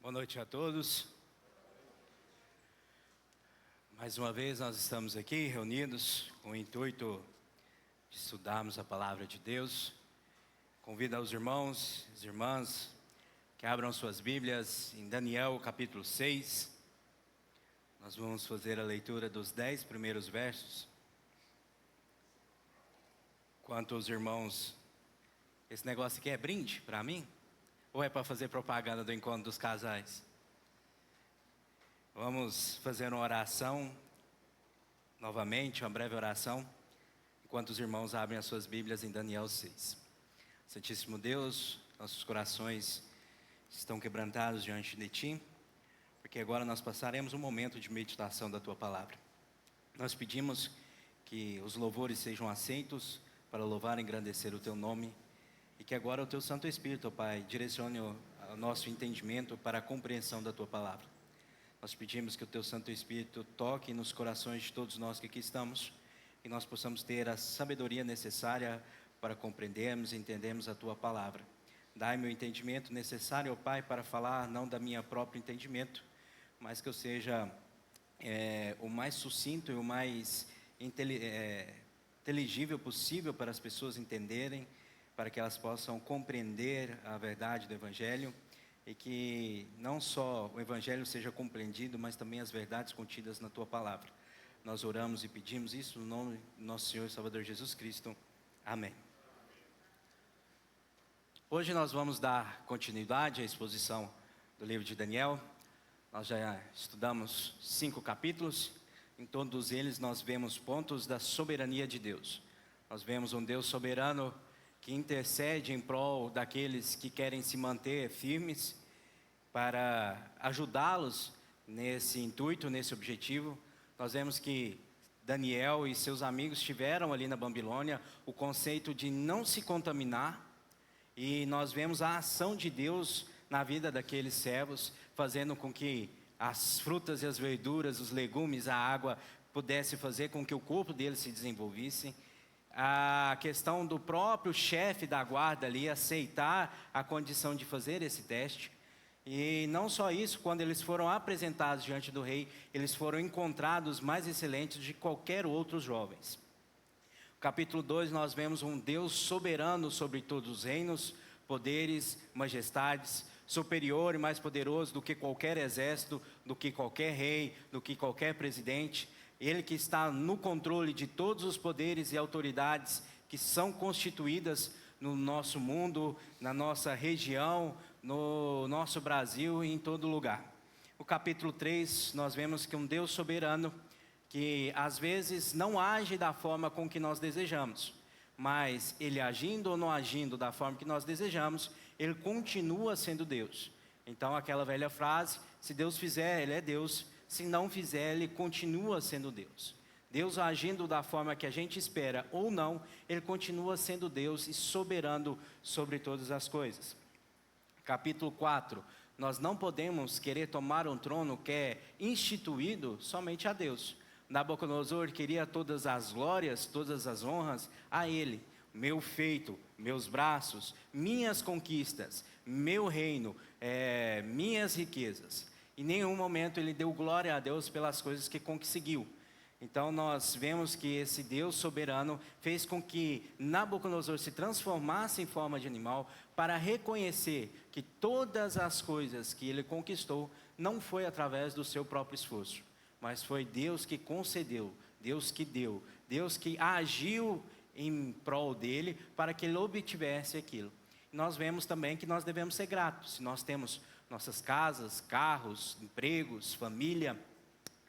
Boa noite a todos. Mais uma vez nós estamos aqui reunidos com o intuito de estudarmos a palavra de Deus. Convido aos irmãos, as irmãs, que abram suas Bíblias em Daniel capítulo 6. Nós vamos fazer a leitura dos 10 primeiros versos. Quanto aos irmãos, esse negócio aqui é brinde para mim? Ou é para fazer propaganda do encontro dos casais? Vamos fazer uma oração, novamente, uma breve oração, enquanto os irmãos abrem as suas Bíblias em Daniel 6. Santíssimo Deus, nossos corações estão quebrantados diante de Ti, porque agora nós passaremos um momento de meditação da Tua Palavra. Nós pedimos que os louvores sejam aceitos para louvar e engrandecer o Teu nome, e que agora o Teu Santo Espírito, ó Pai, direcione o nosso entendimento para a compreensão da Tua Palavra. Nós pedimos que o Teu Santo Espírito toque nos corações de todos nós que aqui estamos, e nós possamos ter a sabedoria necessária para compreendermos e entendermos a Tua Palavra. Dai-me o entendimento necessário, ó Pai, para falar não da minha próprio entendimento, mas que eu seja o mais sucinto e o mais inteligível possível para as pessoas entenderem, para que elas possam compreender a verdade do Evangelho, e que não só o Evangelho seja compreendido, mas também as verdades contidas na Tua Palavra. Nós oramos e pedimos isso no nome do nosso Senhor e Salvador Jesus Cristo. Amém. Hoje nós vamos dar continuidade à exposição do livro de Daniel. Nós já estudamos 5 capítulos. Em todos eles nós vemos pontos da soberania de Deus. Nós vemos um Deus soberano que intercede em prol daqueles que querem se manter firmes, para ajudá-los nesse intuito, nesse objetivo. Nós vemos que Daniel e seus amigos tiveram ali na Babilônia o conceito de não se contaminar, e nós vemos a ação de Deus na vida daqueles servos, fazendo com que as frutas e as verduras, os legumes, a água, pudesse fazer com que o corpo deles se desenvolvesse. A questão do próprio chefe da guarda ali aceitar a condição de fazer esse teste. E não só isso, quando eles foram apresentados diante do rei, eles foram encontrados mais excelentes de qualquer outros jovens. No capítulo 2 nós vemos um Deus soberano sobre todos os reinos, poderes, majestades, superior e mais poderoso do que qualquer exército, do que qualquer rei, do que qualquer presidente. Ele que está no controle de todos os poderes e autoridades que são constituídas no nosso mundo, na nossa região, no nosso Brasil e em todo lugar. No capítulo 3 nós vemos que um Deus soberano, que às vezes não age da forma com que nós desejamos, mas Ele agindo ou não agindo da forma que nós desejamos, Ele continua sendo Deus. Então aquela velha frase, se Deus fizer, Ele é Deus. Se não fizer, Ele continua sendo Deus. Deus agindo da forma que a gente espera ou não, Ele continua sendo Deus e soberano sobre todas as coisas. Capítulo 4, nós não podemos querer tomar um trono que é instituído somente a Deus. Nabucodonosor queria todas as glórias, todas as honras a Ele. Meu feito, meus braços, minhas conquistas, meu reino, minhas riquezas. Em nenhum momento ele deu glória a Deus pelas coisas que conseguiu. Então nós vemos que esse Deus soberano fez com que Nabucodonosor se transformasse em forma de animal, para reconhecer que todas as coisas que ele conquistou não foi através do seu próprio esforço, mas foi Deus que concedeu, Deus que deu, Deus que agiu em prol dele para que ele obtivesse aquilo. Nós vemos também que nós devemos ser gratos. Se nós temos nossas casas, carros, empregos, família,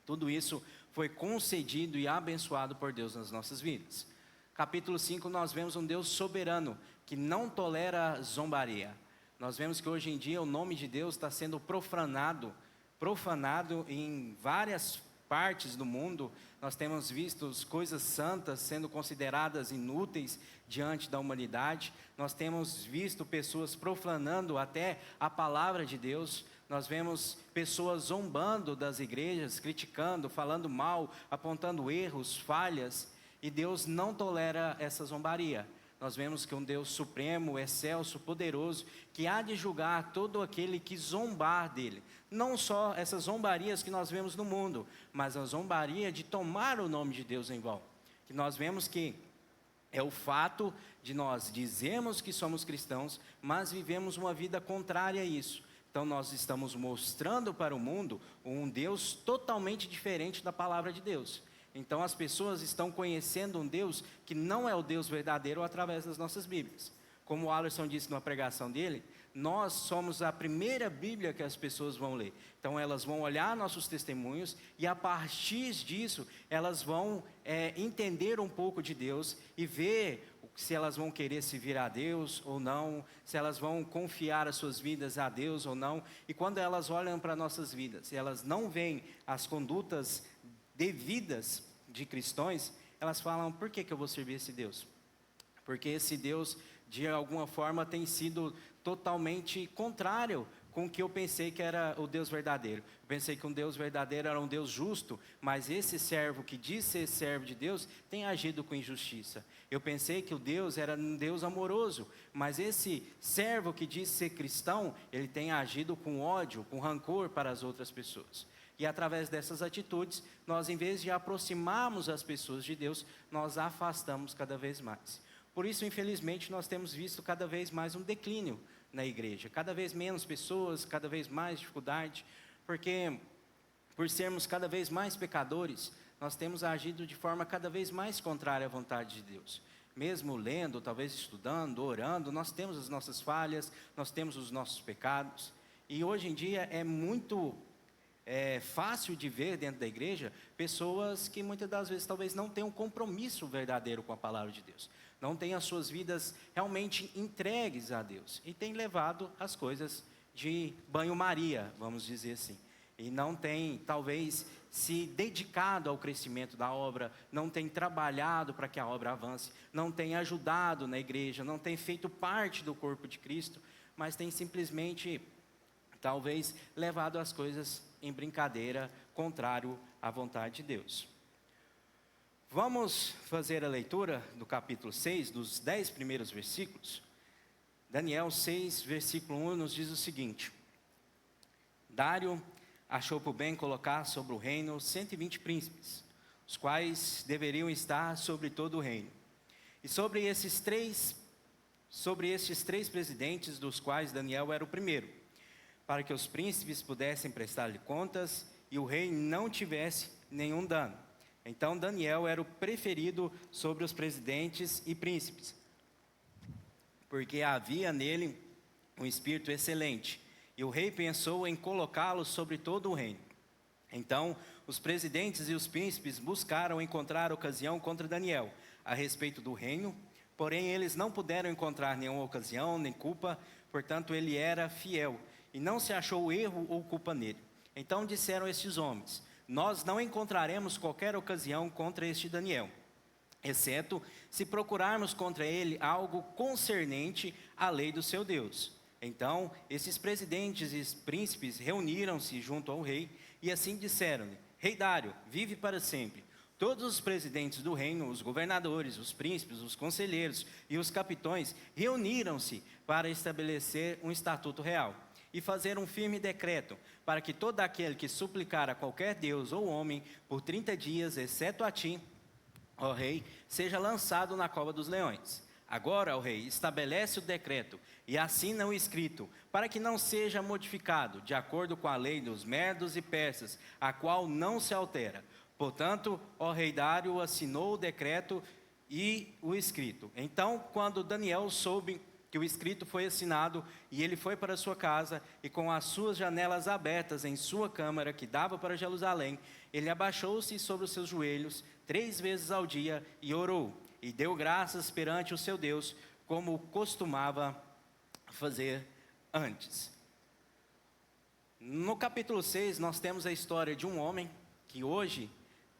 tudo isso foi concedido e abençoado por Deus nas nossas vidas. Capítulo 5 nós vemos um Deus soberano que não tolera zombaria. Nós vemos que hoje em dia o nome de Deus está sendo profanado em várias partes do mundo. Nós temos visto coisas santas sendo consideradas inúteis diante da humanidade. Nós temos visto pessoas profanando até a palavra de Deus. Nós vemos pessoas zombando das igrejas, criticando, falando mal, apontando erros, falhas. E Deus não tolera essa zombaria. nós vemos que um Deus supremo, excelso, poderoso, que há de julgar todo aquele que zombar dele. Não só essas zombarias que nós vemos no mundo, mas a zombaria de tomar o nome de Deus em vão. Que nós vemos que é o fato de nós dizermos que somos cristãos, mas vivemos uma vida contrária a isso. Então nós estamos mostrando para o mundo um Deus totalmente diferente da palavra de Deus. Então as pessoas estão conhecendo um Deus que não é o Deus verdadeiro através das nossas Bíblias. Como o Alisson disse numa pregação dele, nós somos a primeira Bíblia que as pessoas vão ler. Então elas vão olhar nossos testemunhos e a partir disso elas vão entender um pouco de Deus e ver se elas vão querer se virar a Deus ou não, se elas vão confiar as suas vidas a Deus ou não. E quando elas olham para nossas vidas, e elas não veem as condutas devidas de cristãos, elas falam: por que eu vou servir esse Deus? Porque esse Deus, de alguma forma, tem sido totalmente contrário com o que eu pensei que era o Deus verdadeiro. Eu pensei que um Deus verdadeiro era um Deus justo, mas esse servo que diz ser servo de Deus tem agido com injustiça. Eu pensei que o Deus era um Deus amoroso, mas esse servo que diz ser cristão, ele tem agido com ódio, com rancor para as outras pessoas. E através dessas atitudes, nós, em vez de aproximarmos as pessoas de Deus, nós afastamos cada vez mais. Por isso, infelizmente, nós temos visto cada vez mais um declínio na igreja. Cada vez menos pessoas, cada vez mais dificuldade, porque por sermos cada vez mais pecadores, nós temos agido de forma cada vez mais contrária à vontade de Deus. Mesmo lendo, talvez estudando, orando, nós temos as nossas falhas, nós temos os nossos pecados. E hoje em dia é muito fácil de ver dentro da igreja pessoas que muitas das vezes talvez não tenham um compromisso verdadeiro com a palavra de Deus. Não têm as suas vidas realmente entregues a Deus. E têm levado as coisas de banho-maria, vamos dizer assim. E não têm, talvez, se dedicado ao crescimento da obra, não têm trabalhado para que a obra avance, não têm ajudado na igreja, não têm feito parte do corpo de Cristo, mas têm simplesmente, talvez, levado as coisas em brincadeira, contrário à vontade de Deus. Vamos fazer a leitura do capítulo 6, dos 10 primeiros versículos. Daniel 6, versículo 1, nos diz o seguinte: Dário achou por bem colocar sobre o reino 120 príncipes, os quais deveriam estar sobre todo o reino. E sobre estes três presidentes, dos quais Daniel era o primeiro, para que os príncipes pudessem prestar-lhe contas e o rei não tivesse nenhum dano. Então Daniel era o preferido sobre os presidentes e príncipes, porque havia nele um espírito excelente, e o rei pensou em colocá-lo sobre todo o reino. Então os presidentes e os príncipes buscaram encontrar ocasião contra Daniel a respeito do reino, porém eles não puderam encontrar nenhuma ocasião, nem culpa, portanto ele era fiel, e não se achou erro ou culpa nele. Então disseram estes homens: nós não encontraremos qualquer ocasião contra este Daniel, exceto se procurarmos contra ele algo concernente à lei do seu Deus. Então esses presidentes e príncipes reuniram-se junto ao rei e assim disseram-lhe: Rei Dário, vive para sempre. Todos os presidentes do reino, os governadores, os príncipes, os conselheiros e os capitões reuniram-se para estabelecer um estatuto real e fazer um firme decreto, para que todo aquele que suplicar a qualquer Deus ou homem por 30 dias, exceto a ti, ó rei, seja lançado na cova dos leões. Agora, ó rei, estabelece o decreto e assina o escrito, para que não seja modificado, de acordo com a lei dos medos e persas, a qual não se altera. Portanto, ó rei Dário assinou o decreto e o escrito. Então, quando Daniel soube que o escrito foi assinado, e ele foi para sua casa, e com as suas janelas abertas em sua câmara, que dava para Jerusalém, ele abaixou-se sobre os seus joelhos 3 vezes ao dia, e orou, e deu graças perante o seu Deus, como costumava fazer antes. No capítulo 6, nós temos a história de um homem, que hoje,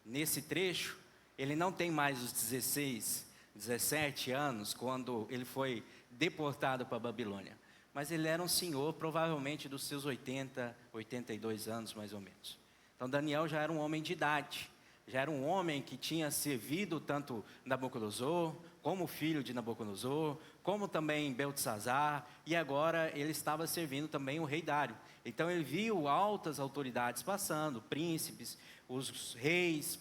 nesse trecho, ele não tem mais os 16, 17 anos, quando ele foi deportado para a Babilônia. Mas ele era um senhor, provavelmente dos seus 80, 82 anos, mais ou menos. Então Daniel já era um homem de idade, já era um homem que tinha servido tanto Nabucodonosor, como filho de Nabucodonosor, como também Beltesazar, e agora ele estava servindo também o rei Dário. Então ele viu altas autoridades passando, príncipes, os reis,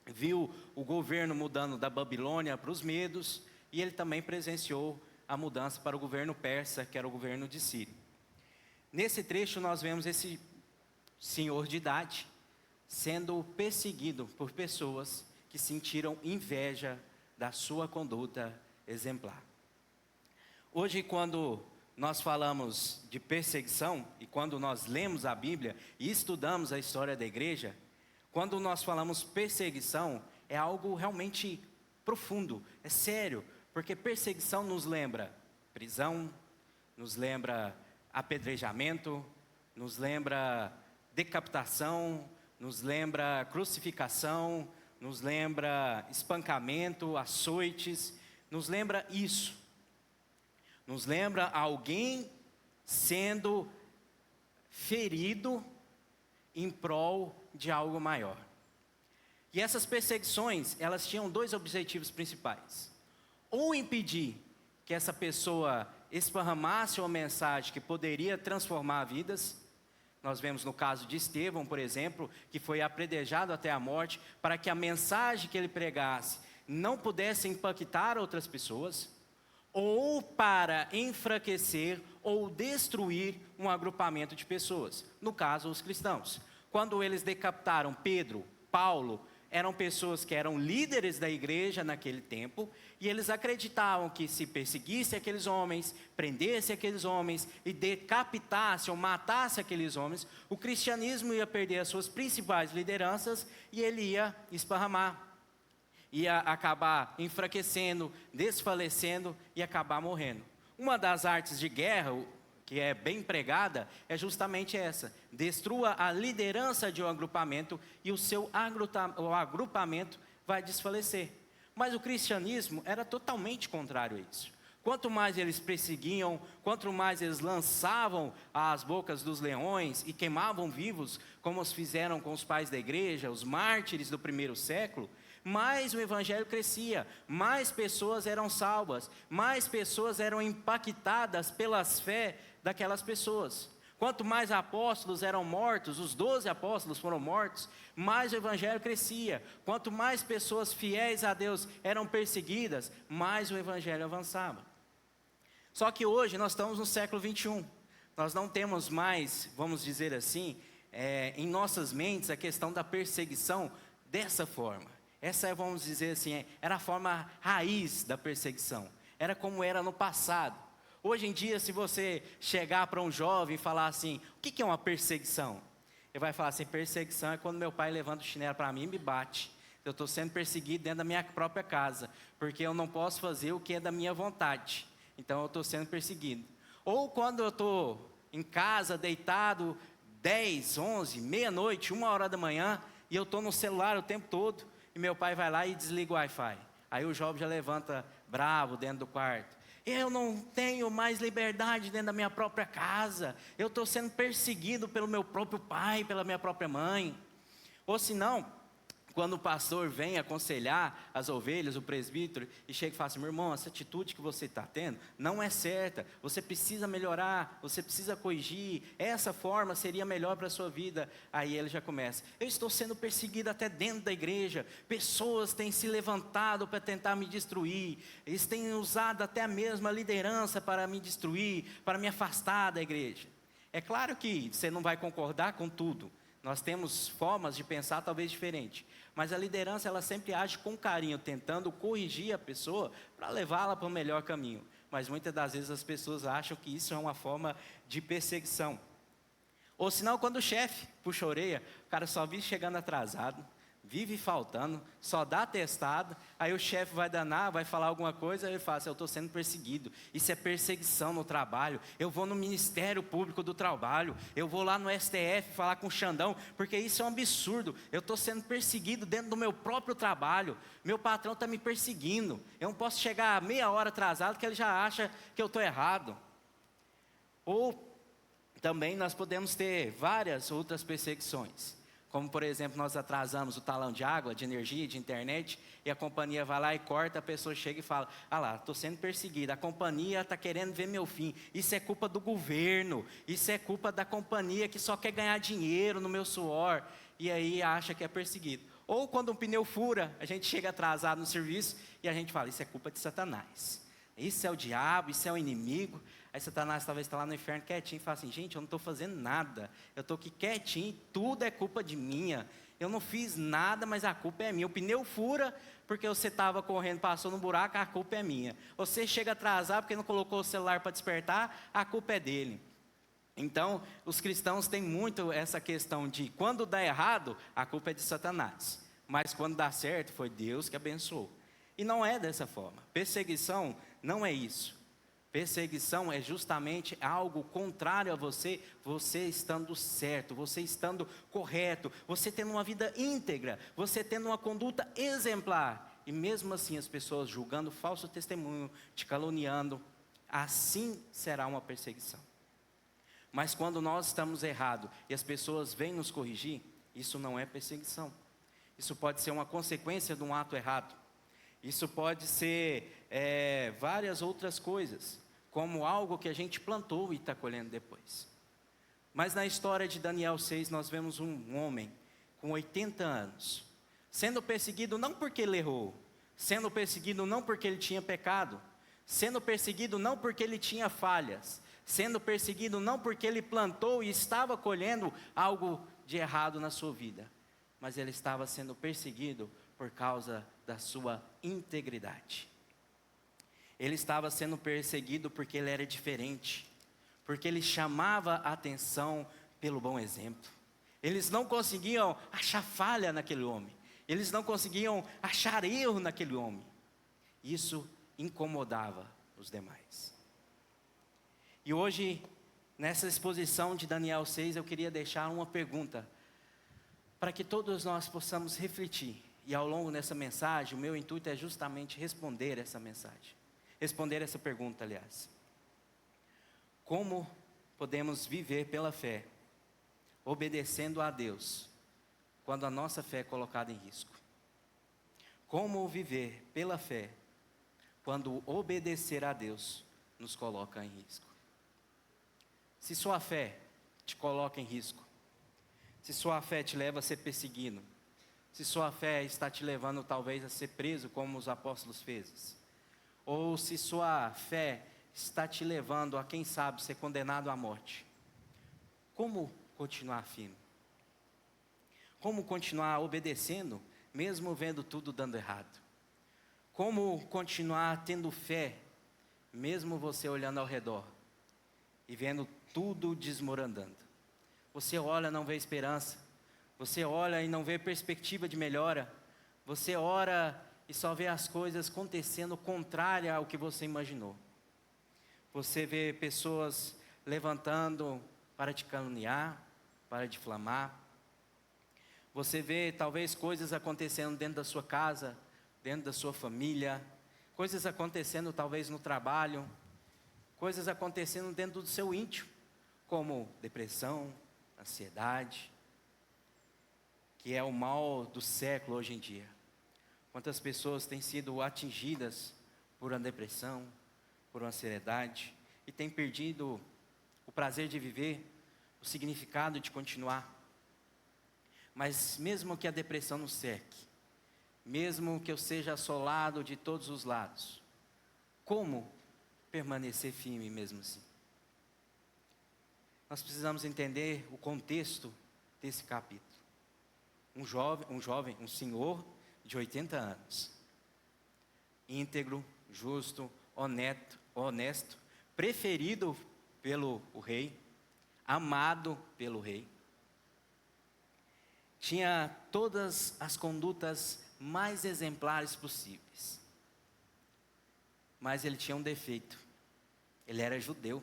viu o governo mudando da Babilônia para os medos, e ele também presenciou a mudança para o governo persa, que era o governo de Sírio. Nesse trecho nós vemos esse senhor de idade sendo perseguido por pessoas que sentiram inveja da sua conduta exemplar. Hoje, quando nós falamos de perseguição, e quando nós lemos a Bíblia e estudamos a história da igreja, quando nós falamos perseguição, é algo realmente profundo, é sério, porque perseguição nos lembra prisão, nos lembra apedrejamento, nos lembra decapitação, nos lembra crucificação, nos lembra espancamento, açoites, nos lembra isso. Nos lembra alguém sendo ferido em prol de algo maior. E essas perseguições, elas tinham dois objetivos principais. Ou impedir que essa pessoa esparramasse uma mensagem que poderia transformar vidas. Nós vemos no caso de Estevão, por exemplo, que foi apedrejado até a morte, para que a mensagem que ele pregasse não pudesse impactar outras pessoas, ou para enfraquecer ou destruir um agrupamento de pessoas, no caso os cristãos. Quando eles decapitaram Pedro, Paulo, eram pessoas que eram líderes da igreja naquele tempo, e eles acreditavam que se perseguisse aqueles homens, prendesse aqueles homens e decapitasse ou matasse aqueles homens, o cristianismo ia perder as suas principais lideranças e ele ia esparramar, ia acabar enfraquecendo, desfalecendo e acabar morrendo. Uma das artes de guerra, que é bem pregada, é justamente essa: destrua a liderança de um agrupamento e o seu agrupamento vai desfalecer. Mas o cristianismo era totalmente contrário a isso. Quanto mais eles perseguiam, quanto mais eles lançavam às bocas dos leões e queimavam vivos, como os fizeram com os pais da igreja, os mártires do primeiro século, mais o evangelho crescia, mais pessoas eram salvas, mais pessoas eram impactadas pelas fé daquelas pessoas. Quanto mais apóstolos eram mortos, os 12 apóstolos foram mortos, mais o evangelho crescia. Quanto mais pessoas fiéis a Deus eram perseguidas, mais o evangelho avançava. Só que hoje nós estamos no século 21. Nós não temos mais, vamos dizer assim, em nossas mentes a questão da perseguição dessa forma. Essa, vamos dizer assim, era a forma raiz da perseguição. Era como era no passado. Hoje em dia, se você chegar para um jovem e falar assim, o que é uma perseguição? Ele vai falar assim, perseguição é quando meu pai levanta o chinelo para mim e me bate. Eu estou sendo perseguido dentro da minha própria casa, porque eu não posso fazer o que é da minha vontade. Então eu estou sendo perseguido. Ou quando eu estou em casa, deitado, 10, 11, meia-noite, 1h da manhã, e eu estou no celular o tempo todo, e meu pai vai lá e desliga o Wi-Fi. Aí o jovem já levanta bravo dentro do quarto. Eu não tenho mais liberdade dentro da minha própria casa. Eu estou sendo perseguido pelo meu próprio pai, pela minha própria mãe. Ou se não, quando o pastor vem aconselhar as ovelhas, o presbítero, e chega e fala assim, meu irmão, essa atitude que você está tendo não é certa. Você precisa melhorar, você precisa corrigir. Essa forma seria melhor para a sua vida. Aí ele já começa, eu estou sendo perseguido até dentro da igreja. Pessoas têm se levantado para tentar me destruir. Eles têm usado até a mesma liderança para me destruir, para me afastar da igreja. É claro que você não vai concordar com tudo. Nós temos formas de pensar talvez diferentes. Mas a liderança, ela sempre age com carinho, tentando corrigir a pessoa para levá-la para o melhor caminho. Mas muitas das vezes as pessoas acham que isso é uma forma de perseguição. Ou senão, quando o chefe puxa a orelha, o cara só vive chegando atrasado, vive faltando, só dá atestado, aí o chefe vai danar, vai falar alguma coisa, aí ele fala assim, eu estou sendo perseguido, isso é perseguição no trabalho, eu vou no Ministério Público do Trabalho, eu vou lá no STF falar com o Xandão, porque isso é um absurdo, eu estou sendo perseguido dentro do meu próprio trabalho, meu patrão está me perseguindo, eu não posso chegar meia hora atrasado, que ele já acha que eu estou errado. Ou também nós podemos ter várias outras perseguições. Como, por exemplo, nós atrasamos o talão de água, de energia, de internet, e a companhia vai lá e corta, a pessoa chega e fala: ah lá, estou sendo perseguida, a companhia está querendo ver meu fim. Isso é culpa do governo, isso é culpa da companhia que só quer ganhar dinheiro no meu suor, e aí acha que é perseguido. Ou quando um pneu fura, a gente chega atrasado no serviço e a gente fala: isso é culpa de Satanás. Isso é o diabo, isso é o inimigo. Aí Satanás talvez está lá no inferno quietinho e fala assim: gente, eu não estou fazendo nada. Eu estou aqui quietinho, tudo é culpa de minha. Eu não fiz nada, mas a culpa é minha. O pneu fura porque você estava correndo, passou no buraco, a culpa é minha. Você chega atrasado porque não colocou o celular para despertar, a culpa é dele. Então, os cristãos têm muito essa questão de quando dá errado, a culpa é de Satanás. Mas quando dá certo, foi Deus que abençoou. E não é dessa forma. Perseguição não é isso. Perseguição é justamente algo contrário a você, você estando certo, você estando correto, você tendo uma vida íntegra, você tendo uma conduta exemplar. E mesmo assim as pessoas julgando falso testemunho, te caluniando, assim será uma perseguição. Mas quando nós estamos errados e as pessoas vêm nos corrigir, isso não é perseguição. Isso pode ser uma consequência de um ato errado. Isso pode ser várias outras coisas, como algo que a gente plantou e está colhendo depois. Mas na história de Daniel 6, nós vemos um homem com 80 anos, sendo perseguido não porque ele errou, sendo perseguido não porque ele tinha pecado, sendo perseguido não porque ele tinha falhas, sendo perseguido não porque ele plantou e estava colhendo algo de errado na sua vida, mas ele estava sendo perseguido por causa da sua integridade. Ele estava sendo perseguido porque ele era diferente, porque ele chamava a atenção pelo bom exemplo. Eles não conseguiam achar falha naquele homem, eles não conseguiam achar erro naquele homem. Isso incomodava os demais. E hoje, nessa exposição de Daniel 6, eu queria deixar uma pergunta, para que todos nós possamos refletir. E ao longo dessa mensagem, o meu intuito é justamente responder essa mensagem. Responder essa pergunta, aliás. Como podemos viver pela fé, obedecendo a Deus, quando a nossa fé é colocada em risco? Como viver pela fé, quando obedecer a Deus nos coloca em risco? Se sua fé te coloca em risco, se sua fé te leva a ser perseguido, se sua fé está te levando talvez a ser preso como os apóstolos fez, ou se sua fé está te levando a, quem sabe, ser condenado à morte, como continuar firme? Como continuar obedecendo, mesmo vendo tudo dando errado? Como continuar tendo fé, mesmo você olhando ao redor e vendo tudo desmoronando? Você olha e não vê esperança, você olha e não vê perspectiva de melhora, você ora e só vê as coisas acontecendo contrária ao que você imaginou. Você vê pessoas levantando para te caluniar, para difamar. Você vê talvez coisas acontecendo dentro da sua casa, dentro da sua família, coisas acontecendo talvez no trabalho, coisas acontecendo dentro do seu íntimo, como depressão, ansiedade, que é o mal do século hoje em dia. Quantas pessoas têm sido atingidas por uma depressão, por uma ansiedade, e têm perdido o prazer de viver, o significado de continuar. Mas mesmo que a depressão nos cerque, mesmo que eu seja assolado de todos os lados, como permanecer firme mesmo assim? Nós precisamos entender o contexto desse capítulo. Um senhor de 80 anos, íntegro, justo, honesto, preferido pelo rei, amado pelo rei, tinha todas as condutas mais exemplares possíveis, mas ele tinha um defeito: ele era judeu.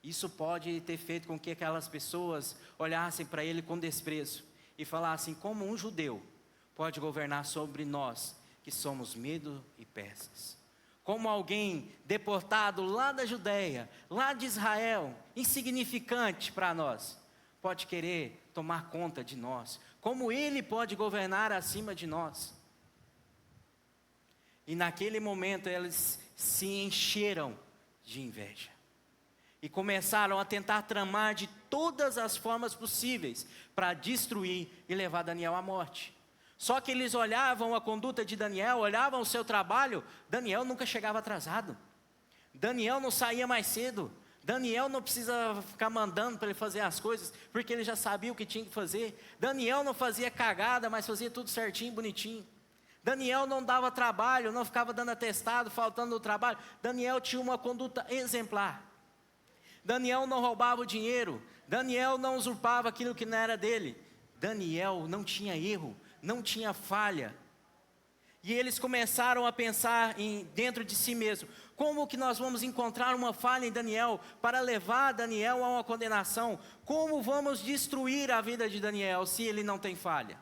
Isso pode ter feito com que aquelas pessoas olhassem para ele com desprezo e falassem: como um judeu pode governar sobre nós, que somos medo e persas? Como alguém deportado lá da Judéia, lá de Israel, insignificante para nós, pode querer tomar conta de nós, como Ele pode governar acima de nós. E naquele momento eles se encheram de inveja. E começaram a tentar tramar de todas as formas possíveis para destruir e levar Daniel à morte. Só que eles olhavam a conduta de Daniel, olhavam o seu trabalho. Daniel nunca chegava atrasado. Daniel não saía mais cedo. Daniel não precisa ficar mandando para ele fazer as coisas, porque ele já sabia o que tinha que fazer. Daniel não fazia cagada, mas fazia tudo certinho, bonitinho. Daniel não dava trabalho, não ficava dando atestado, faltando no trabalho. Daniel tinha uma conduta exemplar. Daniel não roubava o dinheiro. Daniel não usurpava aquilo que não era dele. Daniel não tinha erro, não tinha falha. E eles começaram a pensar dentro de si mesmo: como que nós vamos encontrar uma falha em Daniel para levar Daniel a uma condenação? Como vamos destruir a vida de Daniel se ele não tem falha?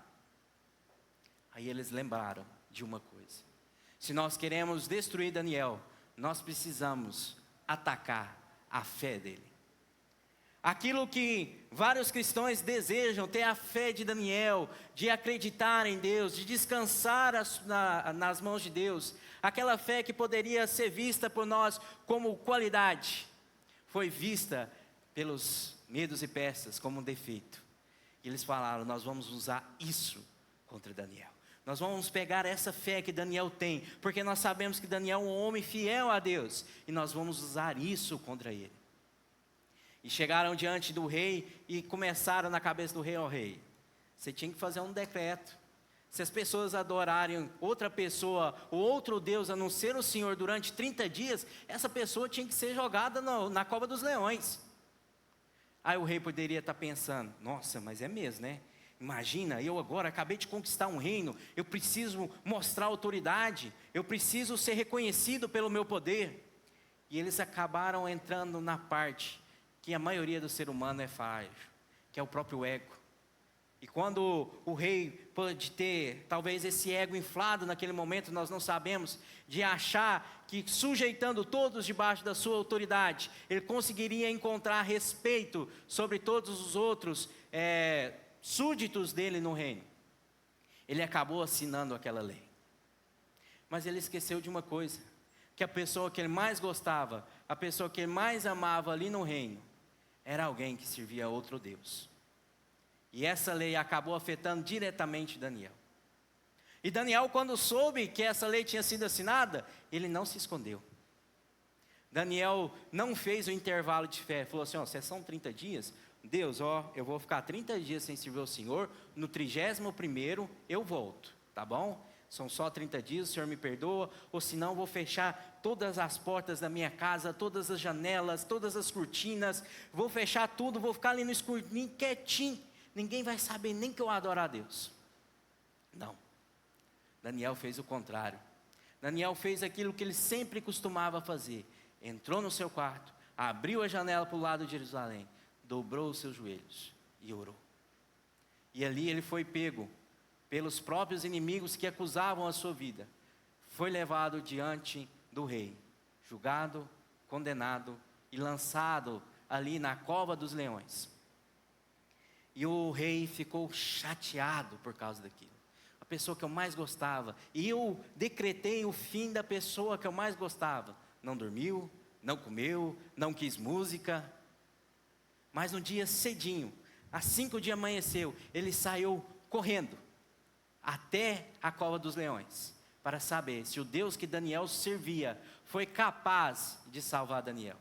Aí eles lembraram de uma coisa: se nós queremos destruir Daniel, nós precisamos atacar a fé dele. Aquilo que vários cristãos desejam, ter a fé de Daniel, de acreditar em Deus, de descansar nas mãos de Deus, aquela fé que poderia ser vista por nós como qualidade, foi vista pelos medos e persas como um defeito. E eles falaram: nós vamos usar isso contra Daniel. Nós vamos pegar essa fé que Daniel tem, porque nós sabemos que Daniel é um homem fiel a Deus, e nós vamos usar isso contra ele. E chegaram diante do rei e começaram na cabeça do rei: ó rei, você tinha que fazer um decreto. Se as pessoas adorarem outra pessoa ou outro Deus a não ser o Senhor durante 30 dias, essa pessoa tinha que ser jogada na cova dos leões. Aí o rei poderia estar pensando: nossa, mas é mesmo, né? Imagina, eu agora acabei de conquistar um reino, eu preciso mostrar autoridade, eu preciso ser reconhecido pelo meu poder. E eles acabaram entrando na parte que a maioria do ser humano é frágil, que é o próprio ego. E quando o rei pode ter talvez esse ego inflado naquele momento, nós não sabemos, de achar que sujeitando todos debaixo da sua autoridade, ele conseguiria encontrar respeito sobre todos os outros súditos dele no reino. Ele acabou assinando aquela lei. Mas ele esqueceu de uma coisa: que a pessoa que ele mais gostava, a pessoa que ele mais amava ali no reino, era alguém que servia a outro Deus. E essa lei acabou afetando diretamente Daniel. E Daniel, quando soube que essa lei tinha sido assinada, ele não se escondeu. Daniel não fez o intervalo de fé. Falou assim: ó, se são 30 dias, Deus, ó, eu vou ficar 30 dias sem servir ao Senhor, no 31º eu volto, tá bom? São só 30 dias, o Senhor me perdoa, ou senão eu vou fechar todas as portas da minha casa, todas as janelas, todas as cortinas, vou fechar tudo, vou ficar ali no escurinho, quietinho, ninguém vai saber nem que eu adoro a Deus. Não, Daniel fez o contrário. Daniel fez aquilo que ele sempre costumava fazer: entrou no seu quarto, abriu a janela para o lado de Jerusalém, dobrou os seus joelhos e orou. E ali ele foi pego pelos próprios inimigos que acusavam a sua vida. Foi levado diante do rei, julgado, condenado e lançado ali na cova dos leões. E o rei ficou chateado por causa daquilo. A pessoa que eu mais gostava, e eu decretei o fim da pessoa que eu mais gostava. Não dormiu, não comeu, não quis música. Mas no dia cedinho, assim que o dia amanheceu, ele saiu correndo até a cova dos leões, para saber se o Deus que Daniel servia foi capaz de salvar Daniel.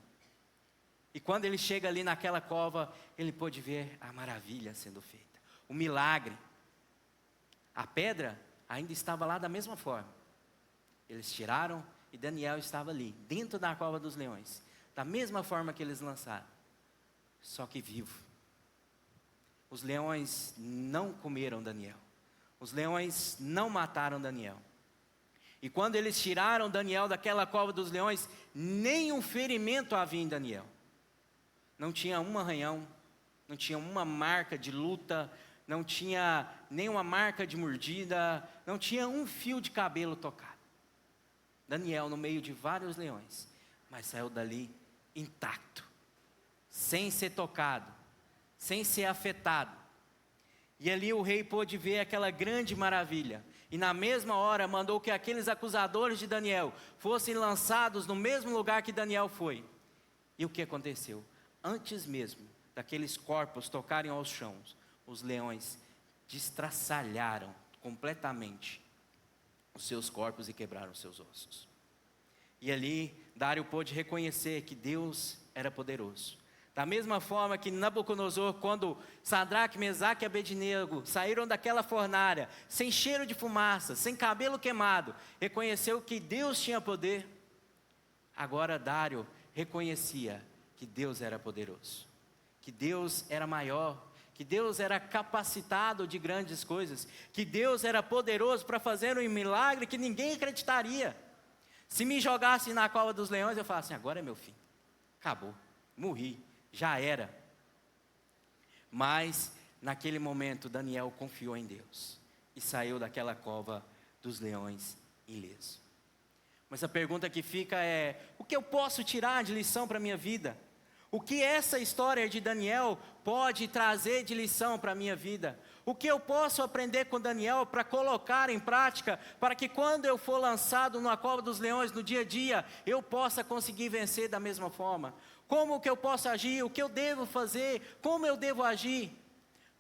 E quando ele chega ali naquela cova, ele pôde ver a maravilha sendo feita, o milagre. A pedra ainda estava lá da mesma forma. Eles tiraram e Daniel estava ali, dentro da cova dos leões, da mesma forma que eles lançaram, só que vivo. Os leões não comeram Daniel. Os leões não mataram Daniel. E quando eles tiraram Daniel daquela cova dos leões, nenhum ferimento havia em Daniel. Não tinha um arranhão, não tinha uma marca de luta, não tinha nenhuma marca de mordida, não tinha um fio de cabelo tocado. Daniel no meio de vários leões, mas saiu dali intacto, sem ser tocado, sem ser afetado E ali o rei pôde ver aquela grande maravilha. E na mesma hora mandou que aqueles acusadores de Daniel fossem lançados no mesmo lugar que Daniel foi. E o que aconteceu? Antes mesmo daqueles corpos tocarem aos chãos, os leões destraçalharam completamente os seus corpos e quebraram os seus ossos. E ali Dário pôde reconhecer que Deus era poderoso. Da mesma forma que Nabucodonosor, quando Sadraque, Mesaque e Abednego saíram daquela fornalha, sem cheiro de fumaça, sem cabelo queimado, reconheceu que Deus tinha poder. Agora Dário reconhecia que Deus era poderoso, que Deus era maior, que Deus era capacitado de grandes coisas, que Deus era poderoso para fazer um milagre que ninguém acreditaria. Se me jogasse na cova dos leões, eu falasse assim, agora é meu fim, acabou, morri, já era. Mas naquele momento Daniel confiou em Deus e saiu daquela cova dos leões ileso. Mas a pergunta que fica é: o que eu posso tirar de lição para a minha vida? O que essa história de Daniel pode trazer de lição para a minha vida? O que eu posso aprender com Daniel para colocar em prática, para que quando eu for lançado na cova dos leões no dia a dia, eu possa conseguir vencer da mesma forma? Como que eu posso agir? O que eu devo fazer? Como eu devo agir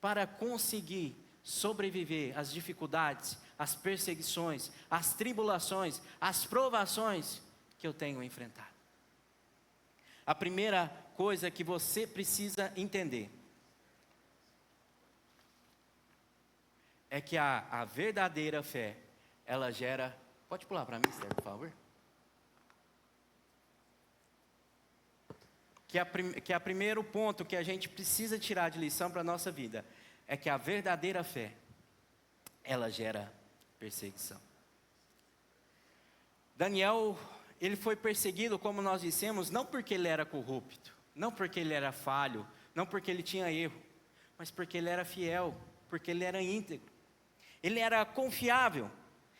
para conseguir sobreviver às dificuldades, às perseguições, às tribulações, às provações que eu tenho enfrentado? A primeira coisa que você precisa entender é que a verdadeira fé, ela gera... Pode pular para mim, Esther, por favor? Que a primeiro ponto que a gente precisa tirar de lição para a nossa vida é que a verdadeira fé, ela gera perseguição. Daniel, ele foi perseguido, como nós dissemos, não porque ele era corrupto, não porque ele era falho, não porque ele tinha erro, mas porque ele era fiel, porque ele era íntegro, ele era confiável.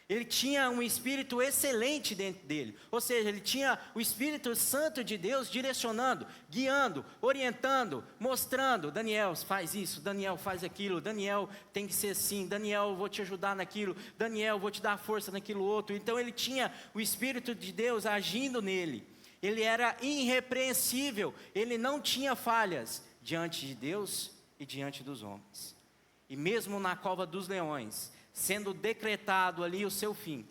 Ele tinha um espírito excelente dentro dele, ou seja, ele tinha o Espírito Santo de Deus direcionando, guiando, orientando, mostrando: Daniel, faz isso, Daniel, faz aquilo, Daniel, tem que ser assim, Daniel, vou te ajudar naquilo, Daniel, vou te dar força naquilo outro. Então ele tinha o Espírito de Deus agindo nele, ele era irrepreensível, ele não tinha falhas diante de Deus e diante dos homens. E mesmo na cova dos leões, sendo decretado ali o seu fim,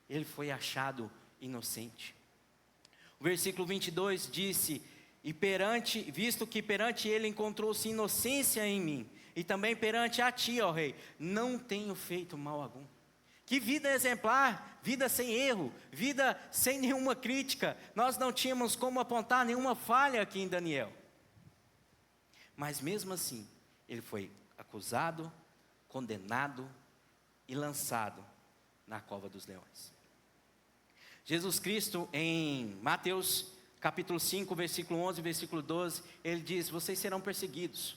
ele foi achado inocente. O versículo 22 disse: visto que perante ele encontrou-se inocência em mim, e também perante a ti, ó rei, não tenho feito mal algum. Que vida exemplar, vida sem erro, vida sem nenhuma crítica. Nós não tínhamos como apontar nenhuma falha aqui em Daniel. Mas mesmo assim, ele foi acusado, condenado e lançado na cova dos leões. Jesus Cristo, em Mateus capítulo 5, versículo 11, versículo 12, ele diz: vocês serão perseguidos,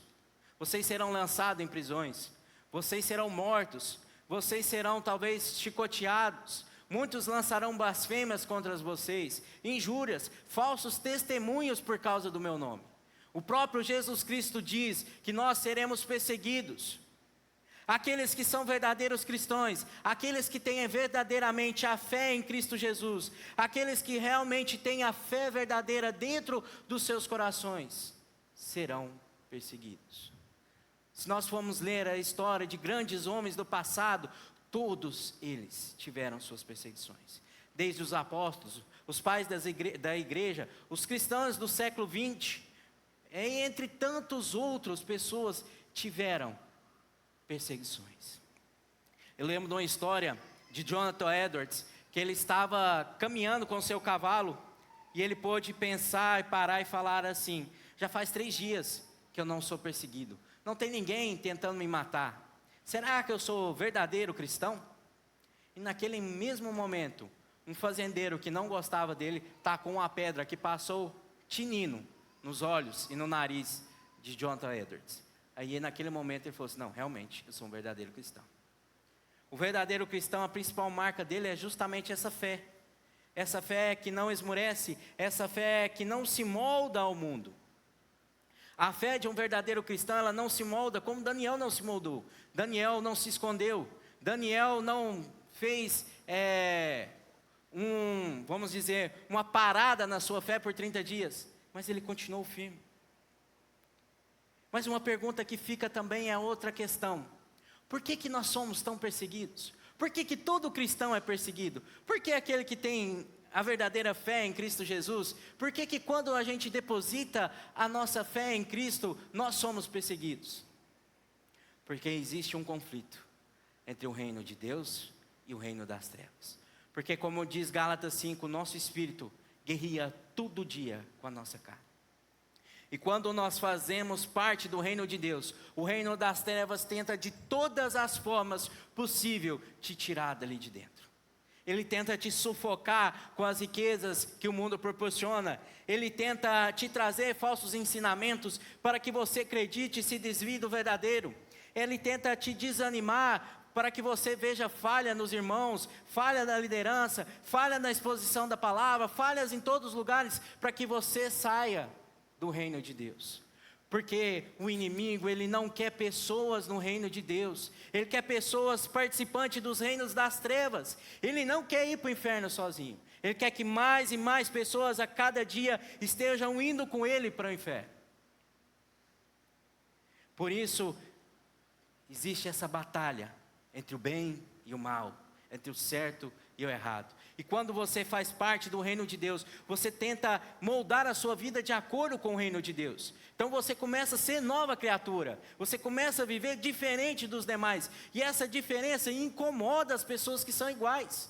vocês serão lançados em prisões, vocês serão mortos, vocês serão talvez chicoteados, muitos lançarão blasfêmias contra vocês, injúrias, falsos testemunhos por causa do meu nome. O próprio Jesus Cristo diz que nós seremos perseguidos. Aqueles que são verdadeiros cristãos, aqueles que têm verdadeiramente a fé em Cristo Jesus, aqueles que realmente têm a fé verdadeira dentro dos seus corações, serão perseguidos. Se nós formos ler a história de grandes homens do passado, todos eles tiveram suas perseguições. Desde os apóstolos, os pais da igreja, os cristãos do século 20, entre tantos outros, pessoas tiveram perseguições. Eu lembro de uma história de Jonathan Edwards, que ele estava caminhando com seu cavalo, e ele pôde pensar e parar e falar assim: já faz 3 dias que eu não sou perseguido, não tem ninguém tentando me matar, será que eu sou verdadeiro cristão? E naquele mesmo momento, um fazendeiro que não gostava dele, tacou uma pedra que passou tinindo nos olhos e no nariz de Jonathan Edwards. Aí naquele momento ele falou assim: não, realmente, eu sou um verdadeiro cristão. O verdadeiro cristão, a principal marca dele é justamente essa fé. Essa fé que não esmorece, essa fé que não se molda ao mundo. A fé de um verdadeiro cristão, ela não se molda como Daniel não se moldou. Daniel não se escondeu. Daniel não fez, vamos dizer, uma parada na sua fé por 30 dias. Mas ele continuou firme. Mas uma pergunta que fica também é outra questão. Por que nós somos tão perseguidos? Por que todo cristão é perseguido? Por que aquele que tem a verdadeira fé em Cristo Jesus? Por que quando a gente deposita a nossa fé em Cristo, nós somos perseguidos? Porque existe um conflito entre o reino de Deus e o reino das trevas. Porque como diz Gálatas 5, o nosso espírito guerreia todo dia com a nossa carne. E quando nós fazemos parte do reino de Deus, o reino das trevas tenta de todas as formas possíveis te tirar dali de dentro. Ele tenta te sufocar com as riquezas que o mundo proporciona. Ele tenta te trazer falsos ensinamentos para que você acredite e se desvie do verdadeiro. Ele tenta te desanimar para que você veja falha nos irmãos, falha na liderança, falha na exposição da palavra, falhas em todos os lugares, para que você saia do reino de Deus. Porque o inimigo, ele não quer pessoas no reino de Deus. Ele quer pessoas participantes dos reinos das trevas. Ele não quer ir para o inferno sozinho. Ele quer que mais e mais pessoas a cada dia estejam indo com ele para o inferno. Por isso, existe essa batalha entre o bem e o mal, entre o certo e o errado. E quando você faz parte do reino de Deus, você tenta moldar a sua vida de acordo com o reino de Deus. Então você começa a ser nova criatura, você começa a viver diferente dos demais. E essa diferença incomoda as pessoas que são iguais.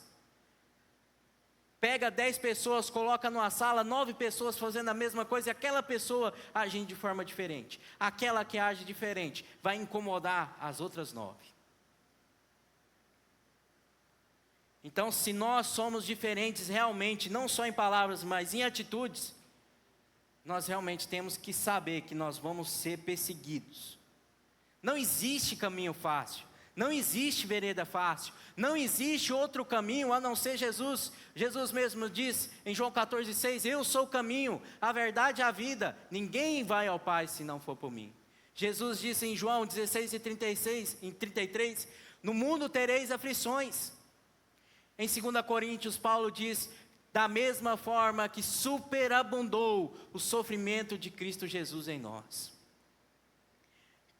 Pega 10 pessoas, coloca numa sala, 9 pessoas fazendo a mesma coisa, e aquela pessoa agindo de forma diferente. Aquela que age diferente vai incomodar as outras 9. Então, se nós somos diferentes realmente, não só em palavras, mas em atitudes, nós realmente temos que saber que nós vamos ser perseguidos. Não existe caminho fácil, não existe vereda fácil, não existe outro caminho a não ser Jesus. Jesus mesmo diz em João 14,6, eu sou o caminho, a verdade e a vida, ninguém vai ao Pai se não for por mim. Jesus disse em João 16:33, no mundo tereis aflições. Em 2 Coríntios, Paulo diz, da mesma forma que superabundou o sofrimento de Cristo Jesus em nós.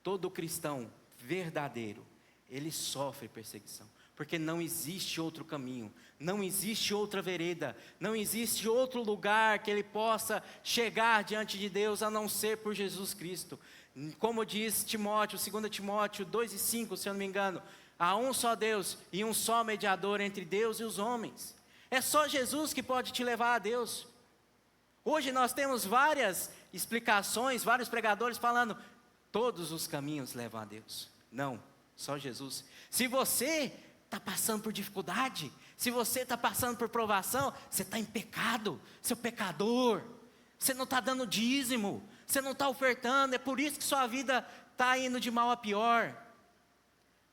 Todo cristão verdadeiro, ele sofre perseguição, porque não existe outro caminho, não existe outra vereda, não existe outro lugar que ele possa chegar diante de Deus, a não ser por Jesus Cristo. Como diz Timóteo, 2 Timóteo 2:5, se eu não me engano, há um só Deus e um só mediador entre Deus e os homens. É só Jesus que pode te levar a Deus. Hoje nós temos várias explicações, vários pregadores falando, todos os caminhos levam a Deus. Não, só Jesus. Se você está passando por dificuldade, se você está passando por provação, você está em pecado, seu pecador. Você não está dando dízimo, você não está ofertando, é por isso que sua vida está indo de mal a pior.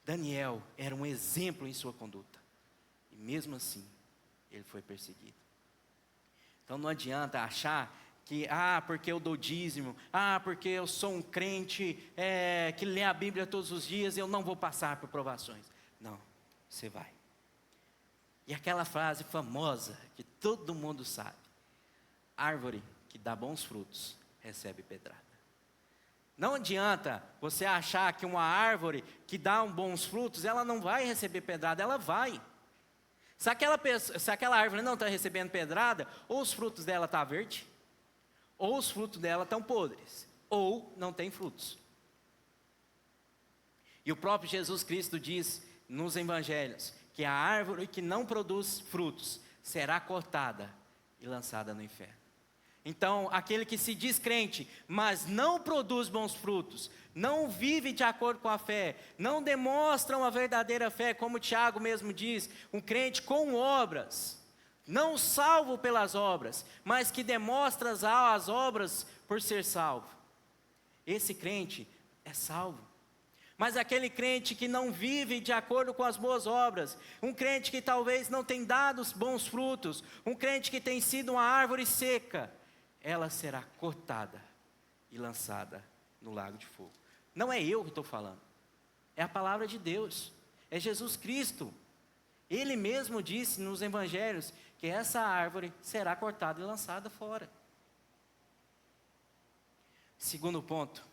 Daniel era um exemplo em sua conduta, e mesmo assim, ele foi perseguido. Então não adianta achar que, porque eu dou dízimo, porque eu sou um crente que lê a Bíblia todos os dias, eu não vou passar por provações. Não, você vai. E aquela frase famosa, que todo mundo sabe, árvore que dá bons frutos, recebe pedrada. Não adianta você achar que uma árvore que dá bons frutos, ela não vai receber pedrada, ela vai. Se aquela árvore não está recebendo pedrada, ou os frutos dela estão verdes, ou os frutos dela estão podres, ou não tem frutos. E o próprio Jesus Cristo diz nos evangelhos, que a árvore que não produz frutos, será cortada e lançada no inferno. Então, aquele que se diz crente, mas não produz bons frutos, não vive de acordo com a fé, não demonstra uma verdadeira fé, como Tiago mesmo diz, um crente com obras, não salvo pelas obras, mas que demonstra as obras por ser salvo. Esse crente é salvo. Mas aquele crente que não vive de acordo com as boas obras, um crente que talvez não tem dado bons frutos, um crente que tem sido uma árvore seca, ela será cortada e lançada no lago de fogo. Não é eu que estou falando, é a palavra de Deus, é Jesus Cristo. Ele mesmo disse nos evangelhos que essa árvore será cortada e lançada fora. Segundo ponto,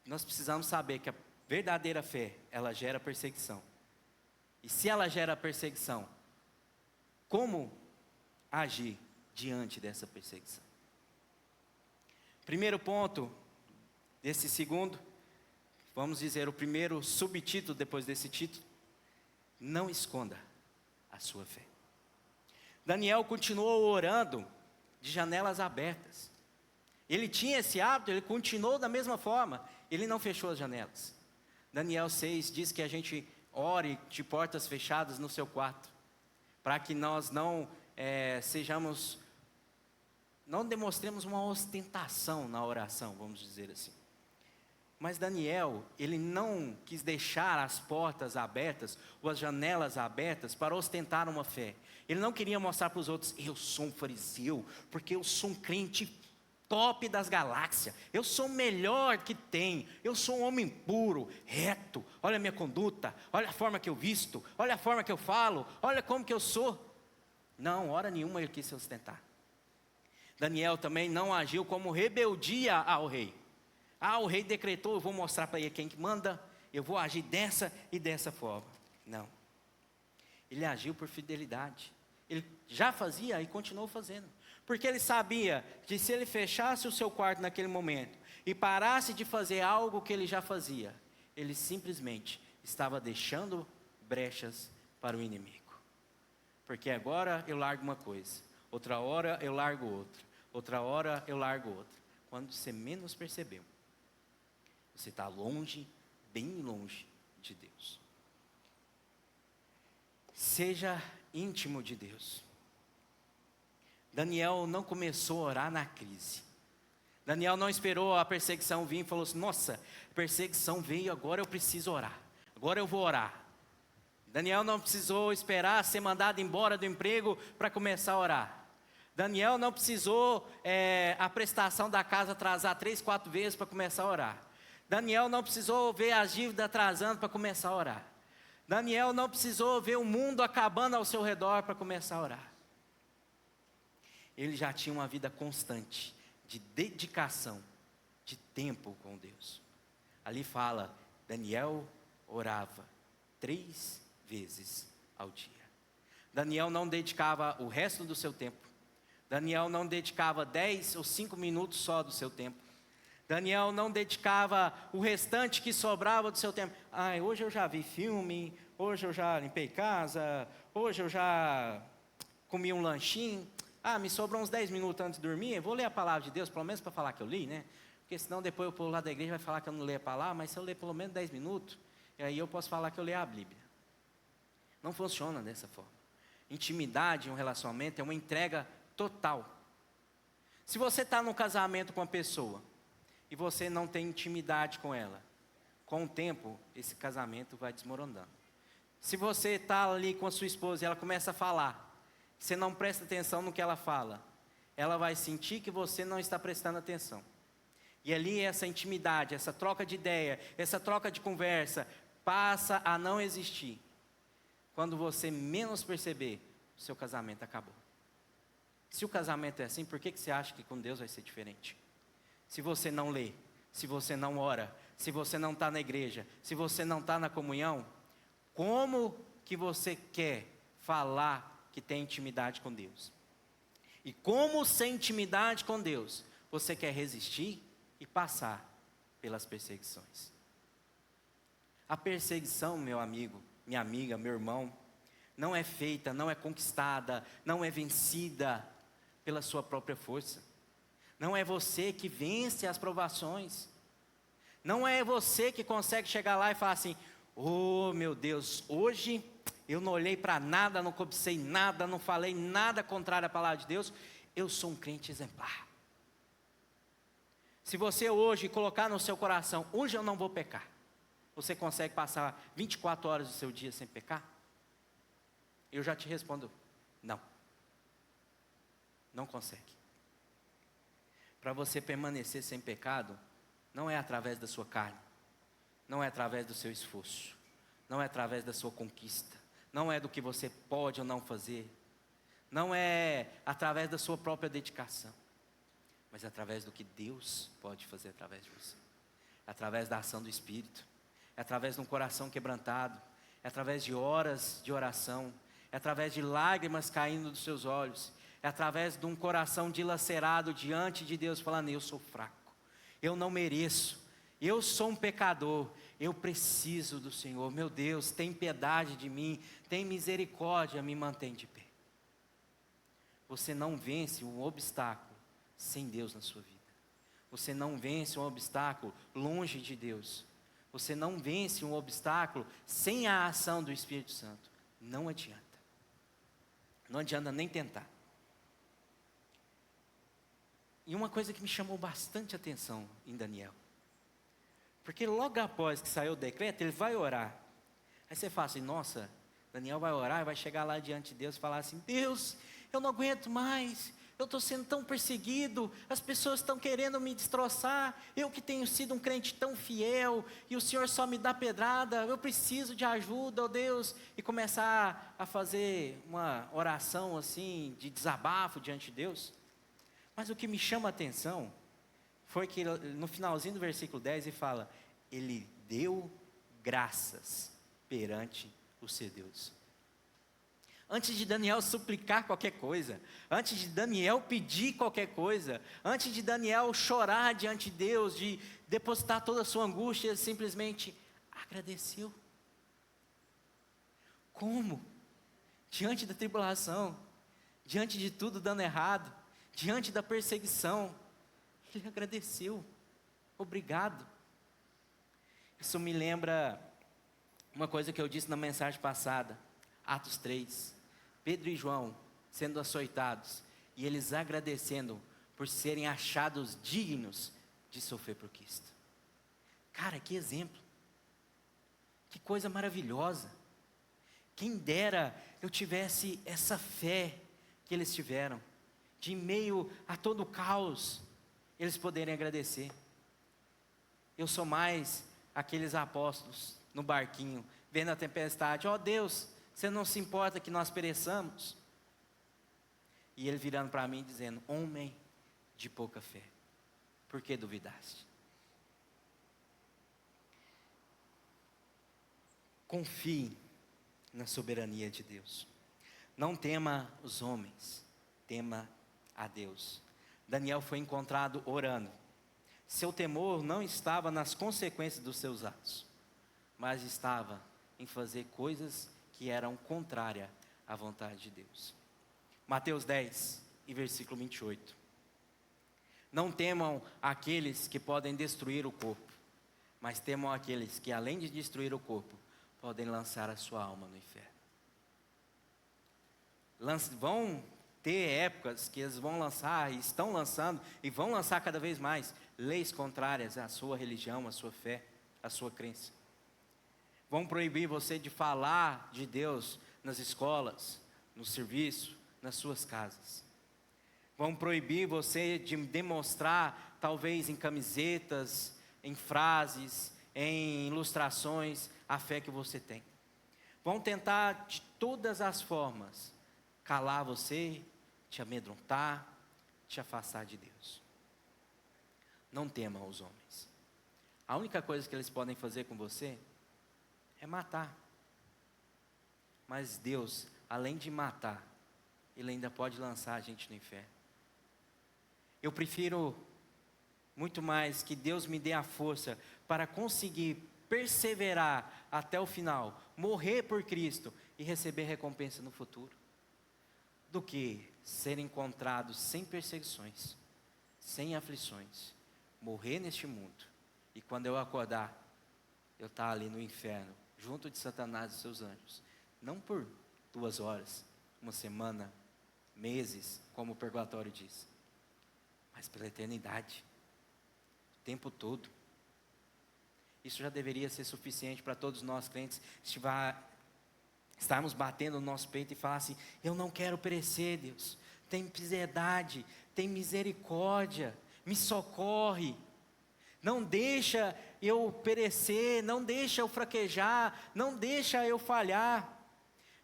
nós precisamos saber que a verdadeira fé, ela gera perseguição. E se ela gera perseguição, como agir diante dessa perseguição? Primeiro ponto desse segundo, vamos dizer o primeiro subtítulo depois desse título: não esconda a sua fé. Daniel continuou orando de janelas abertas. Ele tinha esse hábito, ele continuou da mesma forma, ele não fechou as janelas. Daniel 6 diz que a gente ore de portas fechadas no seu quarto, para que nós não demonstremos uma ostentação na oração, vamos dizer assim. Mas Daniel, ele não quis deixar as portas abertas, ou as janelas abertas, para ostentar uma fé. Ele não queria mostrar para os outros: eu sou um fariseu, porque eu sou um crente top das galáxias, eu sou o melhor que tem, eu sou um homem puro, reto, olha a minha conduta, olha a forma que eu visto, olha a forma que eu falo, olha como que eu sou. Não, hora nenhuma ele quis se ostentar. Daniel também não agiu como rebeldia ao rei. O rei decretou, eu vou mostrar para ele quem que manda, eu vou agir dessa e dessa forma. Não. Ele agiu por fidelidade. Ele já fazia e continuou fazendo. Porque ele sabia que se ele fechasse o seu quarto naquele momento e parasse de fazer algo que ele já fazia, ele simplesmente estava deixando brechas para o inimigo. Porque agora eu largo uma coisa, outra hora eu largo outra, outra hora eu largo outra. Quando você menos percebeu, você está longe, bem longe de Deus. Seja íntimo de Deus. Daniel não começou a orar na crise. Daniel não esperou a perseguição vir e falou assim: nossa, a perseguição veio, agora eu preciso orar. Agora eu vou orar. Daniel não precisou esperar ser mandado embora do emprego para começar a orar. Daniel não precisou a prestação da casa atrasar 3, 4 vezes para começar a orar. Daniel não precisou ver as dívidas atrasando para começar a orar. Daniel não precisou ver o mundo acabando ao seu redor para começar a orar. Ele já tinha uma vida constante, de dedicação, de tempo com Deus. Ali fala, Daniel orava 3 vezes ao dia. Daniel não dedicava o resto do seu tempo. Daniel não dedicava 10 ou 5 minutos só do seu tempo. Daniel não dedicava o restante que sobrava do seu tempo. Hoje eu já vi filme, hoje eu já limpei casa, hoje eu já comi um lanchinho. Me sobrou uns 10 minutos antes de dormir, eu vou ler a palavra de Deus, pelo menos para falar que eu li, né? Porque senão depois o povo lá da igreja vai falar que eu não leio a palavra, mas se eu ler pelo menos 10 minutos, e aí eu posso falar que eu leio a Bíblia. Não funciona dessa forma. Intimidade em um relacionamento é uma entrega total. Se você está num casamento com uma pessoa, e você não tem intimidade com ela, com o tempo, esse casamento vai desmoronando. Se você está ali com a sua esposa e ela começa a falar, você não presta atenção no que ela fala, ela vai sentir que você não está prestando atenção. E ali essa intimidade, essa troca de ideia, essa troca de conversa, passa a não existir. Quando você menos perceber, o seu casamento acabou. Se o casamento é assim, por que você acha que com Deus vai ser diferente? Se você não lê, se você não ora, se você não está na igreja, se você não está na comunhão, como que você quer falar que tem intimidade com Deus? E como sem intimidade com Deus, você quer resistir e passar pelas perseguições? A perseguição, meu amigo, minha amiga, meu irmão, não é feita, não é conquistada, não é vencida pela sua própria força. Não é você que vence as provações. Não é você que consegue chegar lá e falar assim: oh meu Deus, hoje eu não olhei para nada, não cobicei nada, não falei nada contrário à palavra de Deus, eu sou um crente exemplar. Se você hoje colocar no seu coração, hoje eu não vou pecar, você consegue passar 24 horas do seu dia sem pecar? Eu já te respondo, não. Não consegue. para você permanecer sem pecado, não é através da sua carne, não é através do seu esforço, não é através da sua conquista, não é do que você pode ou não fazer, não é através da sua própria dedicação, mas é através do que Deus pode fazer através de você, é através da ação do Espírito, é através de um coração quebrantado, é através de horas de oração, é através de lágrimas caindo dos seus olhos, é através de um coração dilacerado diante de Deus, falando: eu sou fraco, eu não mereço, eu sou um pecador, eu preciso do Senhor, meu Deus, tem piedade de mim, tem misericórdia, me mantém de pé. Você não vence um obstáculo sem Deus na sua vida. Você não vence um obstáculo longe de Deus. Você não vence um obstáculo sem a ação do Espírito Santo. Não adianta. Não adianta nem tentar. E uma coisa que me chamou bastante atenção em Daniel, porque logo após que saiu o decreto, ele vai orar. Aí você fala assim: nossa, Daniel vai orar e vai chegar lá diante de Deus e falar assim: Deus, eu não aguento mais, eu estou sendo tão perseguido, as pessoas estão querendo me destroçar, eu que tenho sido um crente tão fiel, e o Senhor só me dá pedrada, eu preciso de ajuda, ó Deus, e começar a fazer uma oração assim, de desabafo diante de Deus. Mas o que me chama a atenção foi que no finalzinho do versículo 10 ele fala: ele deu graças perante o seu Deus. Antes de Daniel suplicar qualquer coisa, antes de Daniel pedir qualquer coisa, antes de Daniel chorar diante de Deus, de depositar toda a sua angústia, ele simplesmente agradeceu. Como? Diante da tribulação, diante de tudo dando errado, diante da perseguição, ele agradeceu. Obrigado. Isso me lembra uma coisa que eu disse na mensagem passada, Atos 3. Pedro e João sendo açoitados, e eles agradecendo por serem achados dignos de sofrer por Cristo. Cara, que exemplo. Que coisa maravilhosa. Quem dera eu tivesse essa fé que eles tiveram, de em meio a todo o caos, eles poderem agradecer. Eu sou mais aqueles apóstolos no barquinho, vendo a tempestade: ó Deus, você não se importa que nós pereçamos? E ele virando para mim dizendo: homem de pouca fé, por que duvidaste? Confie na soberania de Deus. Não tema os homens, tema a Deus. Daniel foi encontrado orando. Seu temor não estava nas consequências dos seus atos, mas estava em fazer coisas que eram contrárias à vontade de Deus. Mateus 10, e versículo 28. Não temam aqueles que podem destruir o corpo, mas temam aqueles que, além de destruir o corpo, podem lançar a sua alma no inferno. Vão ter épocas que eles vão lançar, e estão lançando, e vão lançar cada vez mais, leis contrárias à sua religião, à sua fé, à sua crença. Vão proibir você de falar de Deus nas escolas, no serviço, nas suas casas. Vão proibir você de demonstrar, talvez em camisetas, em frases, em ilustrações, a fé que você tem. Vão tentar de todas as formas calar você, te amedrontar, te afastar de Deus. Não tema os homens. A única coisa que eles podem fazer com você é matar. Mas Deus, além de matar, Ele ainda pode lançar a gente no inferno. Eu prefiro muito mais que Deus me dê a força para conseguir perseverar até o final, morrer por Cristo e receber recompensa no futuro, do que ser encontrado sem perseguições, sem aflições, morrer neste mundo, e quando eu acordar, eu estar ali no inferno, junto de Satanás e seus anjos, não por 2 horas, uma semana, meses, como o purgatório diz, mas pela eternidade, o tempo todo. Isso já deveria ser suficiente para todos nós crentes, estarmos batendo no nosso peito e falar assim: eu não quero perecer, Deus, tem piedade, tem misericórdia, me socorre, não deixa eu perecer, não deixa eu fraquejar, não deixa eu falhar,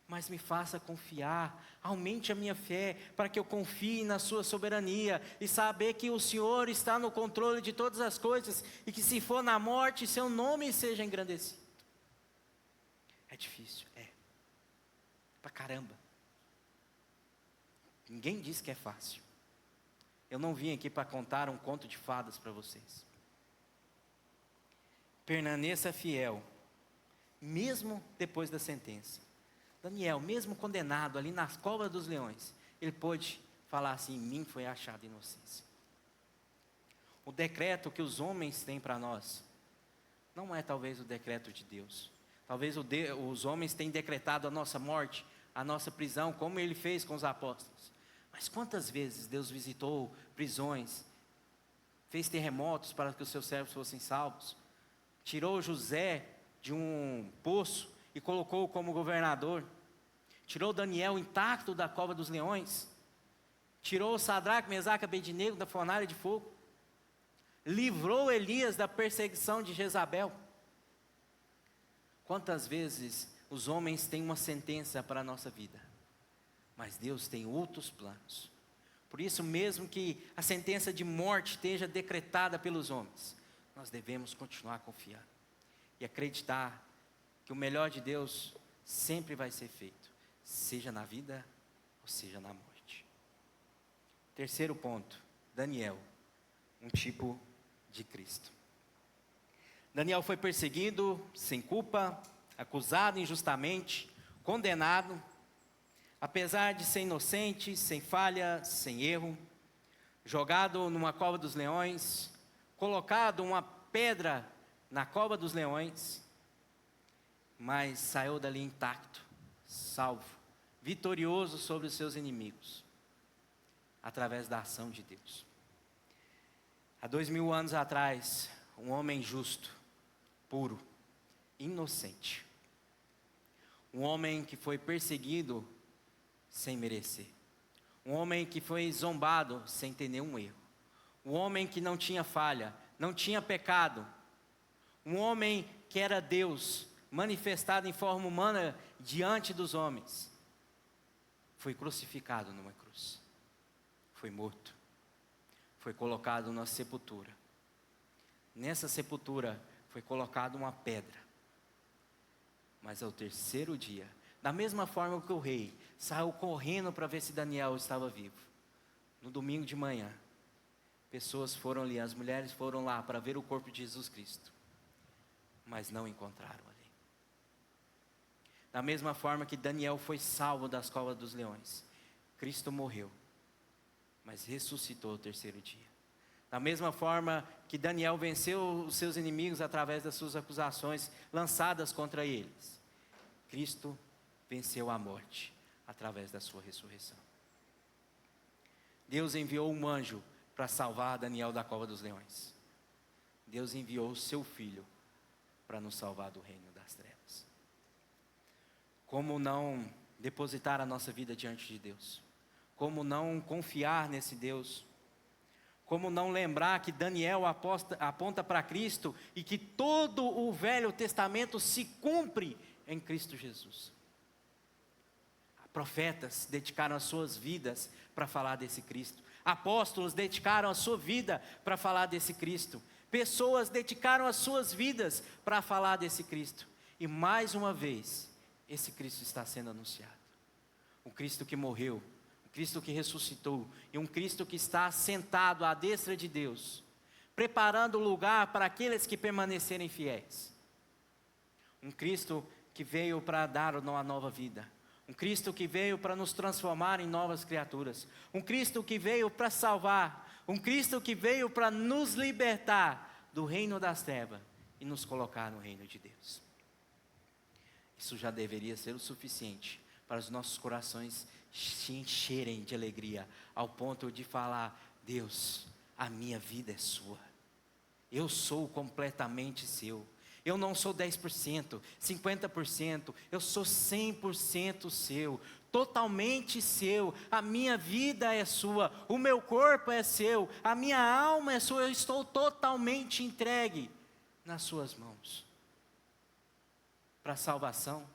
mas me faça confiar, aumente a minha fé, para que eu confie na sua soberania, e saber que o Senhor está no controle de todas as coisas, e que se for na morte, seu nome seja engrandecido. É difícil, pra caramba. Ninguém diz que é fácil. Eu não vim aqui para contar um conto de fadas para vocês. Permaneça fiel, mesmo depois da sentença. Daniel, mesmo condenado ali nas covas dos leões, ele pôde falar assim: em mim foi achada inocência. O decreto que os homens têm para nós, não é talvez o decreto de Deus. Talvez os homens tenham decretado a nossa morte, a nossa prisão, como ele fez com os apóstolos. Mas quantas vezes Deus visitou prisões, fez terremotos para que os seus servos fossem salvos, tirou José de um poço e colocou-o como governador, tirou Daniel intacto da cova dos leões, tirou Sadraque, Mesaque e Abednego da fornalha de fogo, livrou Elias da perseguição de Jezabel. Quantas vezes os homens têm uma sentença para a nossa vida, mas Deus tem outros planos. Por isso mesmo que a sentença de morte esteja decretada pelos homens, nós devemos continuar confiando e acreditar que o melhor de Deus sempre vai ser feito, seja na vida ou seja na morte. Terceiro ponto, Daniel, um tipo de Cristo. Daniel foi perseguido sem culpa, acusado injustamente, condenado, apesar de ser inocente, sem falha, sem erro, jogado numa cova dos leões, colocado uma pedra na cova dos leões, mas saiu dali intacto, salvo, vitorioso sobre os seus inimigos, através da ação de Deus. Há 2000 anos atrás, um homem justo, puro, inocente, um homem que foi perseguido sem merecer, um homem que foi zombado sem ter nenhum erro, um homem que não tinha falha, não tinha pecado, um homem que era Deus, manifestado em forma humana diante dos homens, foi crucificado numa cruz, foi morto, foi colocado numa sepultura. Nessa sepultura foi colocada uma pedra, mas ao terceiro dia, da mesma forma que o rei saiu correndo para ver se Daniel estava vivo, no domingo de manhã, pessoas foram ali, as mulheres foram lá para ver o corpo de Jesus Cristo, mas não encontraram ali. Da mesma forma que Daniel foi salvo das covas dos leões, Cristo morreu, mas ressuscitou ao terceiro dia. Da mesma forma que Daniel venceu os seus inimigos através das suas acusações lançadas contra eles, Cristo venceu a morte através da sua ressurreição. Deus enviou um anjo para salvar Daniel da cova dos leões. Deus enviou o seu filho para nos salvar do reino das trevas. Como não depositar a nossa vida diante de Deus? Como não confiar nesse Deus? Como não lembrar que Daniel aponta para Cristo e que todo o Velho Testamento se cumpre em Cristo Jesus? Profetas dedicaram as suas vidas para falar desse Cristo. Apóstolos dedicaram a sua vida para falar desse Cristo. Pessoas dedicaram as suas vidas para falar desse Cristo. E mais uma vez, esse Cristo está sendo anunciado. Um Cristo que morreu, um Cristo que ressuscitou, e um Cristo que está sentado à destra de Deus, preparando o lugar para aqueles que permanecerem fiéis. Um Cristo que veio para dar uma nova vida. Um Cristo que veio para nos transformar em novas criaturas. Um Cristo que veio para salvar. Um Cristo que veio para nos libertar do reino das trevas e nos colocar no reino de Deus. Isso já deveria ser o suficiente para os nossos corações se encherem de alegria, ao ponto de falar: Deus, a minha vida é sua. Eu sou completamente seu. Eu não sou 10%, 50%, eu sou 100% seu. totalmente seu. A minha vida é sua, o meu corpo é seu, a minha alma é sua. Eu estou totalmente entregue nas suas mãos, para a salvação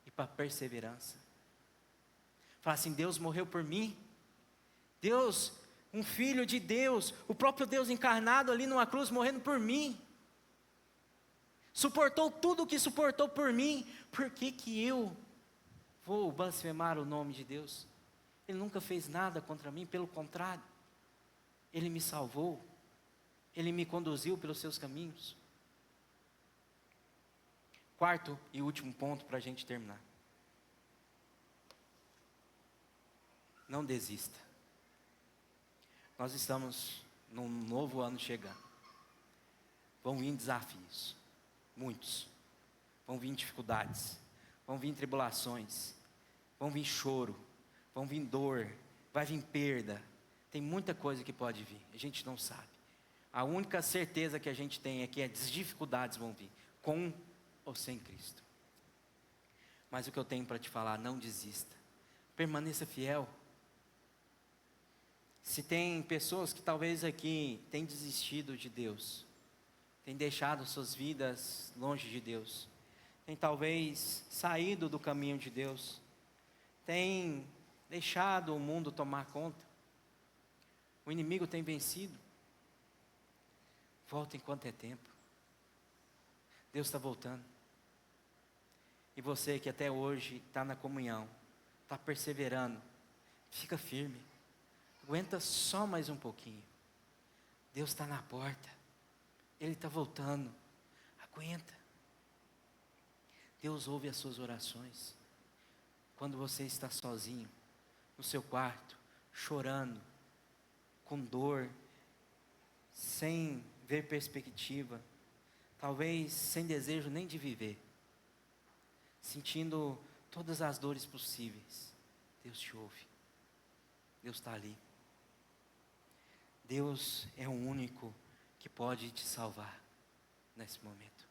e para a perseverança. Fala assim: Deus morreu por mim. Deus, um filho de Deus, o próprio Deus encarnado ali numa cruz, morrendo por mim. Suportou tudo o que suportou por mim. Por que que eu vou blasfemar o nome de Deus? Ele nunca fez nada contra mim, pelo contrário. Ele me salvou. Ele me conduziu pelos seus caminhos. Quarto e último ponto para a gente terminar. Não desista. Nós estamos num novo ano chegando. Vão vir desafios, muitos. Vão vir dificuldades, vão vir tribulações, vão vir choro, vão vir dor, vai vir perda. Tem muita coisa que pode vir, a gente não sabe. A única certeza que a gente tem é que as dificuldades vão vir, com ou sem Cristo. Mas o que eu tenho para te falar: não desista, permaneça fiel. Se tem pessoas que talvez aqui têm desistido de Deus, têm deixado suas vidas longe de Deus, têm talvez saído do caminho de Deus, têm deixado o mundo tomar conta, o inimigo tem vencido, volta enquanto é tempo. Deus está voltando. E você que até hoje está na comunhão, está perseverando, fica firme. Aguenta só mais um pouquinho. Deus está na porta. Ele está voltando. Aguenta. Deus ouve as suas orações. Quando você está sozinho, no seu quarto, chorando, com dor, sem ver perspectiva, talvez sem desejo nem de viver, sentindo todas as dores possíveis, Deus te ouve. Deus está ali. Deus é o único que pode te salvar nesse momento.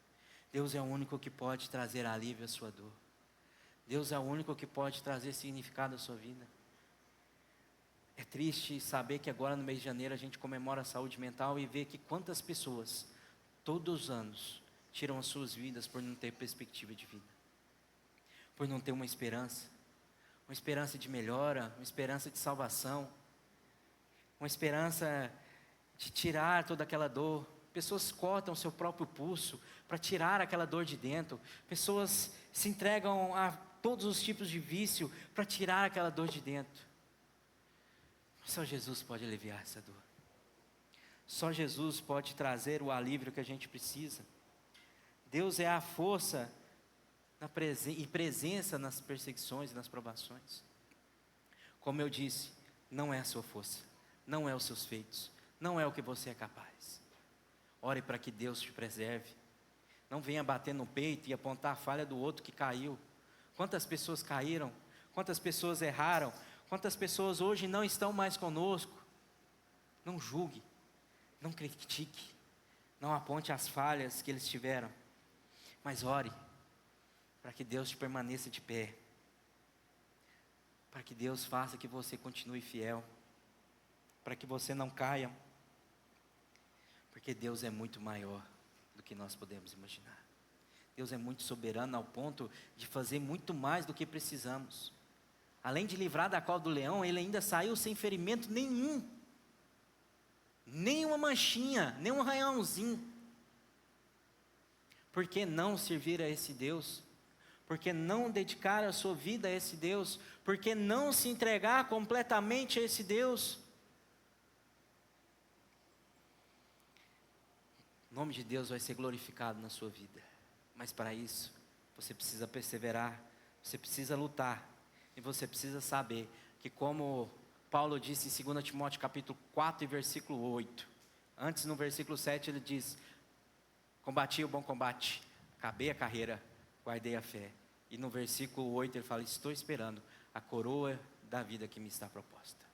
Deus é o único que pode trazer alívio à sua dor. Deus é o único que pode trazer significado à sua vida. É triste saber que agora no mês de janeiro a gente comemora a saúde mental e vê que quantas pessoas, todos os anos, tiram as suas vidas por não ter perspectiva de vida, por não ter uma esperança de melhora, uma esperança de salvação, uma esperança de tirar toda aquela dor. Pessoas cortam o seu próprio pulso para tirar aquela dor de dentro. Pessoas se entregam a todos os tipos de vício para tirar aquela dor de dentro. Só Jesus pode aliviar essa dor. Só Jesus pode trazer o alívio que a gente precisa. Deus é a força e presença nas perseguições e nas provações. Como eu disse, não é a sua força, não é os seus feitos, não é o que você é capaz. Ore para que Deus te preserve. Não venha bater no peito e apontar a falha do outro que caiu. Quantas pessoas caíram, quantas pessoas erraram, quantas pessoas hoje não estão mais conosco. Não julgue, não critique, não aponte as falhas que eles tiveram, mas ore para que Deus te permaneça de pé, para que Deus faça que você continue fiel, para que você não caia, porque Deus é muito maior do que nós podemos imaginar. Deus é muito soberano ao ponto de fazer muito mais do que precisamos. Além de livrar da cova do leão, ele ainda saiu sem ferimento nenhum, nem uma manchinha, nem um arranhãozinho. Por que não servir a esse Deus? Por que não dedicar a sua vida a esse Deus? Por que não se entregar completamente a esse Deus? O nome de Deus vai ser glorificado na sua vida. Mas para isso, você precisa perseverar, você precisa lutar. E você precisa saber que, como Paulo disse em 2 Timóteo capítulo 4 e versículo 8. Antes, no versículo 7, ele diz: combati o bom combate, acabei a carreira, guardei a fé. E no versículo 8 ele fala: estou esperando a coroa da vida que me está proposta.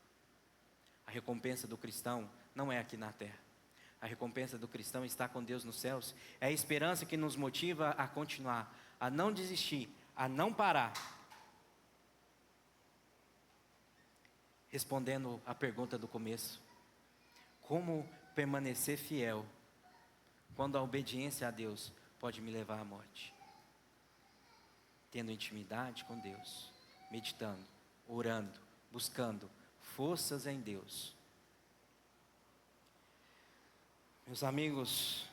A recompensa do cristão não é aqui na terra. A recompensa do cristão está com Deus nos céus. É a esperança que nos motiva a continuar, a não desistir, a não parar. respondendo a pergunta do começo: como permanecer fiel quando a obediência a Deus pode me levar à morte? Tendo intimidade com Deus, meditando, orando, buscando forças em Deus. Meus amigos,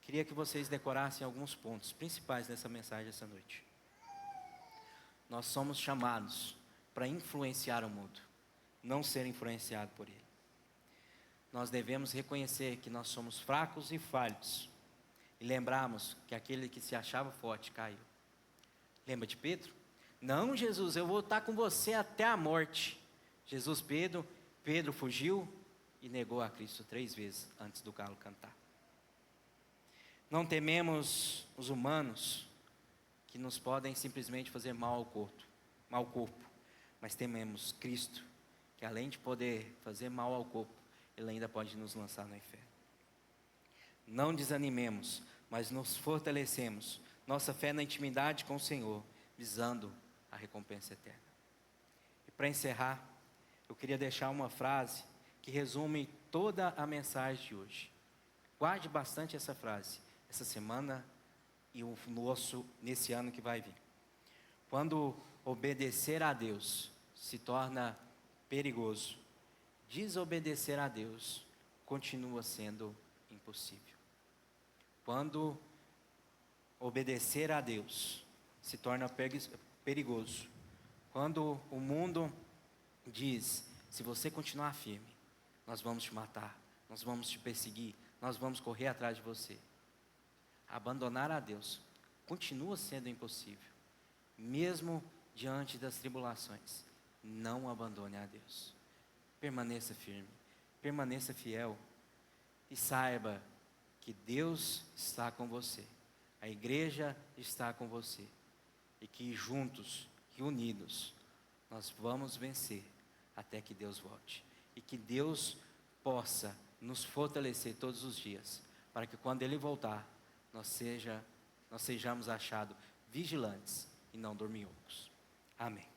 queria que vocês decorassem alguns pontos principais dessa mensagem essa noite. Nós somos chamados para influenciar o mundo, não ser influenciado por ele. Nós devemos reconhecer que nós somos fracos e falhos e lembrarmos que aquele que se achava forte caiu. Lembra de Pedro? Não, Jesus, eu vou estar com você até a morte. Pedro fugiu e negou a Cristo 3 vezes antes do galo cantar. Não tememos os humanos que nos podem simplesmente fazer mal ao corpo, mas tememos Cristo, que além de poder fazer mal ao corpo, Ele ainda pode nos lançar no inferno. Não desanimemos, mas nos fortalecemos, nossa fé na intimidade com o Senhor, visando a recompensa eterna. E para encerrar, eu queria deixar uma frase que resume toda a mensagem de hoje. Guarde bastante essa frase, essa semana e nesse ano que vai vir. Quando obedecer a Deus se torna perigoso, desobedecer a Deus continua sendo impossível. Quando obedecer a Deus se torna perigoso, quando o mundo diz: se você continuar firme, nós vamos te matar, nós vamos te perseguir, nós vamos correr atrás de você. Abandonar a Deus continua sendo impossível, mesmo diante das tribulações. Não abandone a Deus. Permaneça firme, permaneça fiel e saiba que Deus está com você, a igreja está com você e que juntos e unidos nós vamos vencer até que Deus volte e que Deus possa nos fortalecer todos os dias para que quando Ele voltar nós sejamos achados vigilantes e não dorminhocos. Amém.